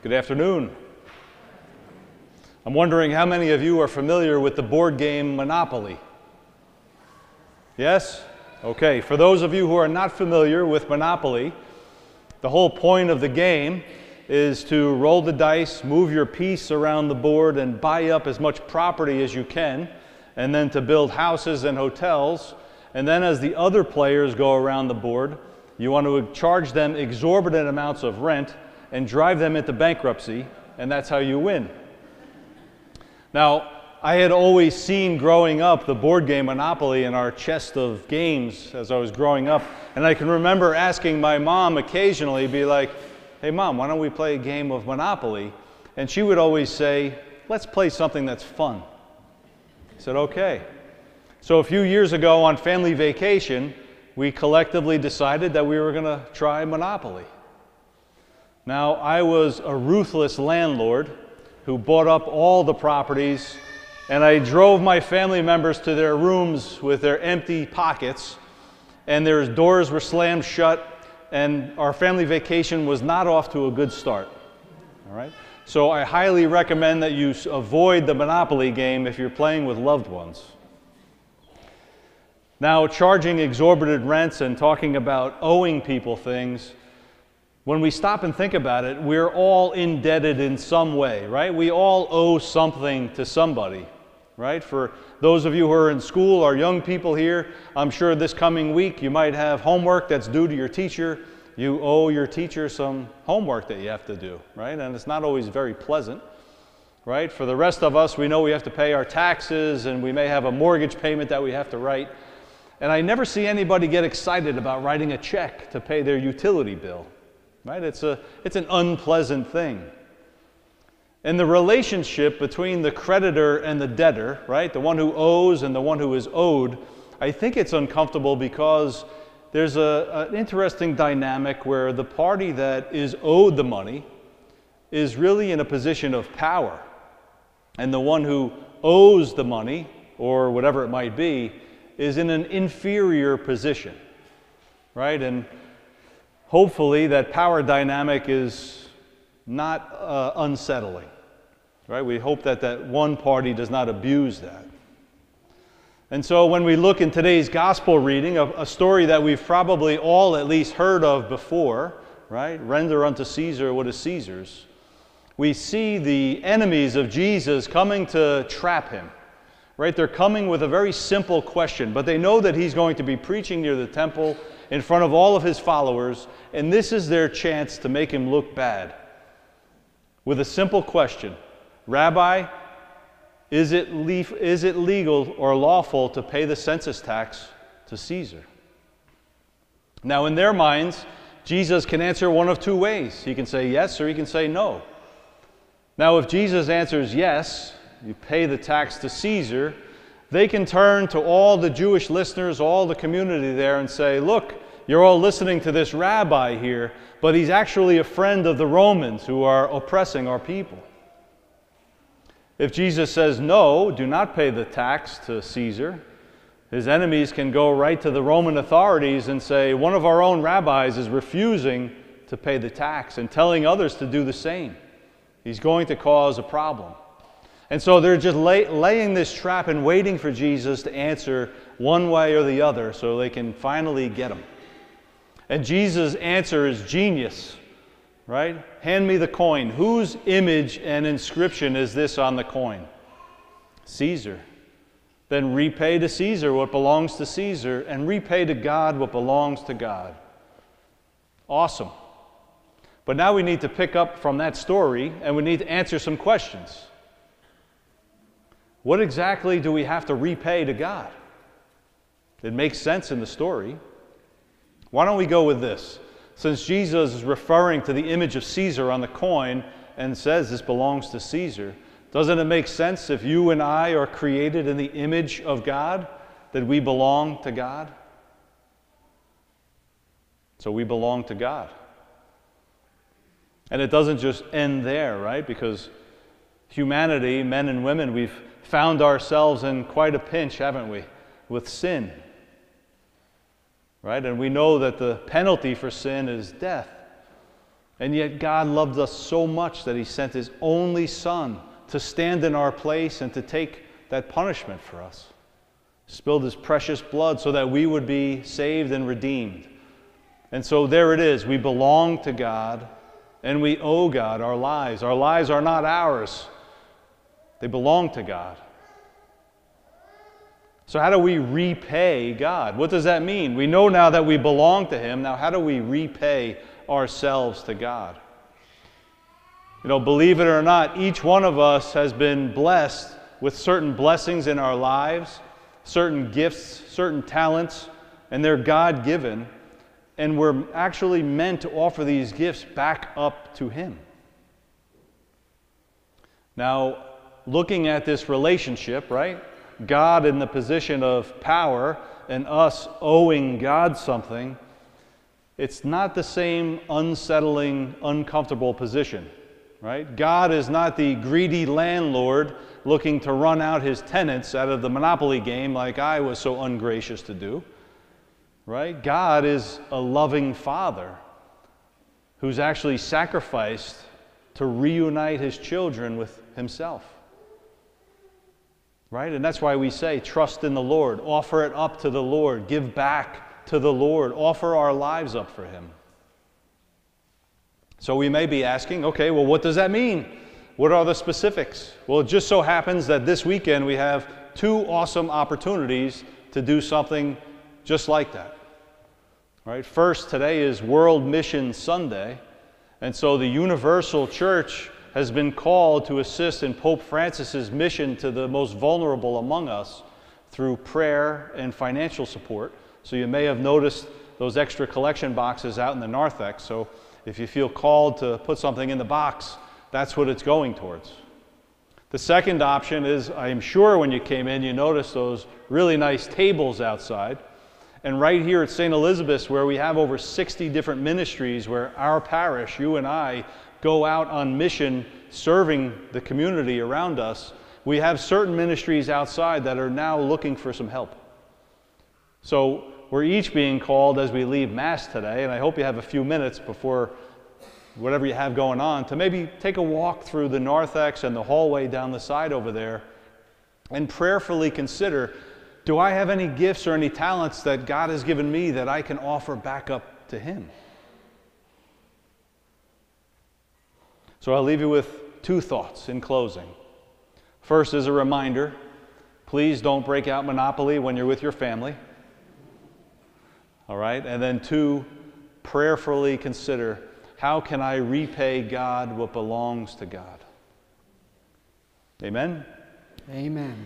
Good afternoon. I'm wondering how many of you are familiar with the board game Monopoly? Yes? Okay, for those of you who are not familiar with Monopoly, the whole point of the game is to roll the dice, move your piece around the board, and buy up as much property as you can, and then to build houses and hotels. And then as the other players go around the board, you want to charge them exorbitant amounts of rent and drive them into bankruptcy, and that's how you win. Now, I had always seen growing up the board game Monopoly in our chest of games as I was growing up, and I can remember asking my mom occasionally, be like, "Hey Mom, why don't we play a game of Monopoly?" And she would always say, "Let's play something that's fun." I said, "Okay." So a few years ago on family vacation, we collectively decided that we were going to try Monopoly. Now, I was a ruthless landlord who bought up all the properties, and I drove my family members to their rooms with their empty pockets, and their doors were slammed shut, and our family vacation was not off to a good start. All right? So I highly recommend that you avoid the Monopoly game if you're playing with loved ones. Now, charging exorbitant rents and talking about owing people things, when we stop and think about it, we're all indebted in some way, right? We all owe something to somebody, right? For those of you who are in school or young people here, I'm sure this coming week you might have homework that's due to your teacher. You owe your teacher some homework that you have to do, right? And it's not always very pleasant, right? For the rest of us, we know we have to pay our taxes, and we may have a mortgage payment that we have to write. And I never see anybody get excited about writing a check to pay their utility bill. Right? It's an unpleasant thing. And the relationship between the creditor and the debtor, right, the one who owes and the one who is owed, I think it's uncomfortable because there's an interesting dynamic where the party that is owed the money is really in a position of power. And the one who owes the money, or whatever it might be, is in an inferior position. Right? And hopefully that power dynamic is not unsettling, right? We hope that that one party does not abuse that. And so when we look in today's gospel reading, a story that we've probably all at least heard of before, right? Render unto Caesar what is Caesar's. We see the enemies of Jesus coming to trap him, right? They're coming with a very simple question, but they know that he's going to be preaching near the temple in front of all of his followers, and this is their chance to make him look bad. With a simple question: Rabbi, is it legal or lawful to pay the census tax to Caesar? Now, in their minds, Jesus can answer one of two ways. He can say yes, or he can say no. Now, if Jesus answers yes, you pay the tax to Caesar, they can turn to all the Jewish listeners, all the community there, and say, "Look, you're all listening to this rabbi here, but he's actually a friend of the Romans who are oppressing our people." If Jesus says, "No, do not pay the tax to Caesar," his enemies can go right to the Roman authorities and say, "One of our own rabbis is refusing to pay the tax and telling others to do the same. He's going to cause a problem." And so they're just laying this trap and waiting for Jesus to answer one way or the other so they can finally get him. And Jesus' answer is genius, right? Hand me the coin. Whose image and inscription is this on the coin? Caesar. Then repay to Caesar what belongs to Caesar, and repay to God what belongs to God. Awesome. But now we need to pick up from that story, and we need to answer some questions. What exactly do we have to repay to God? It makes sense in the story. Why don't we go with this? Since Jesus is referring to the image of Caesar on the coin and says this belongs to Caesar, doesn't it make sense if you and I are created in the image of God that we belong to God? So we belong to God. And it doesn't just end there, right? Because humanity, men and women, we've found ourselves in quite a pinch, haven't we, with sin. Right? And we know that the penalty for sin is death. And yet God loved us so much that he sent his only Son to stand in our place and to take that punishment for us. Spilled his precious blood so that we would be saved and redeemed. And so there it is. We belong to God and we owe God our lives. Our lives are not ours. They belong to God. So how do we repay God? What does that mean? We know now that we belong to him. Now how do we repay ourselves to God? You know, believe it or not, each one of us has been blessed with certain blessings in our lives, certain gifts, certain talents, and they're God-given, and we're actually meant to offer these gifts back up to him. Now, looking at this relationship, right? God in the position of power and us owing God something, it's not the same unsettling, uncomfortable position, right? God is not the greedy landlord looking to run out his tenants out of the Monopoly game like I was so ungracious to do, right? God is a loving Father who's actually sacrificed to reunite his children with himself. Right? And that's why we say, trust in the Lord, offer it up to the Lord, give back to the Lord, offer our lives up for him. So we may be asking, okay, well, what does that mean? What are the specifics? Well, it just so happens that this weekend we have two awesome opportunities to do something just like that. Right? First, today is World Mission Sunday, and so the Universal Church has been called to assist in Pope Francis's mission to the most vulnerable among us through prayer and financial support. So you may have noticed those extra collection boxes out in the narthex. So if you feel called to put something in the box, that's what it's going towards. The second option is, I am sure when you came in, you noticed those really nice tables outside. And right here at St. Elizabeth's, where we have over 60 different ministries, where our parish, you and I, go out on mission serving the community around us, we have certain ministries outside that are now looking for some help. So we're each being called as we leave Mass today, and I hope you have a few minutes before whatever you have going on to maybe take a walk through the narthex and the hallway down the side over there and prayerfully consider, do I have any gifts or any talents that God has given me that I can offer back up to him? So I'll leave you with two thoughts in closing. First is a reminder, please don't break out Monopoly when you're with your family. All right? And then two, prayerfully consider, how can I repay God what belongs to God? Amen? Amen.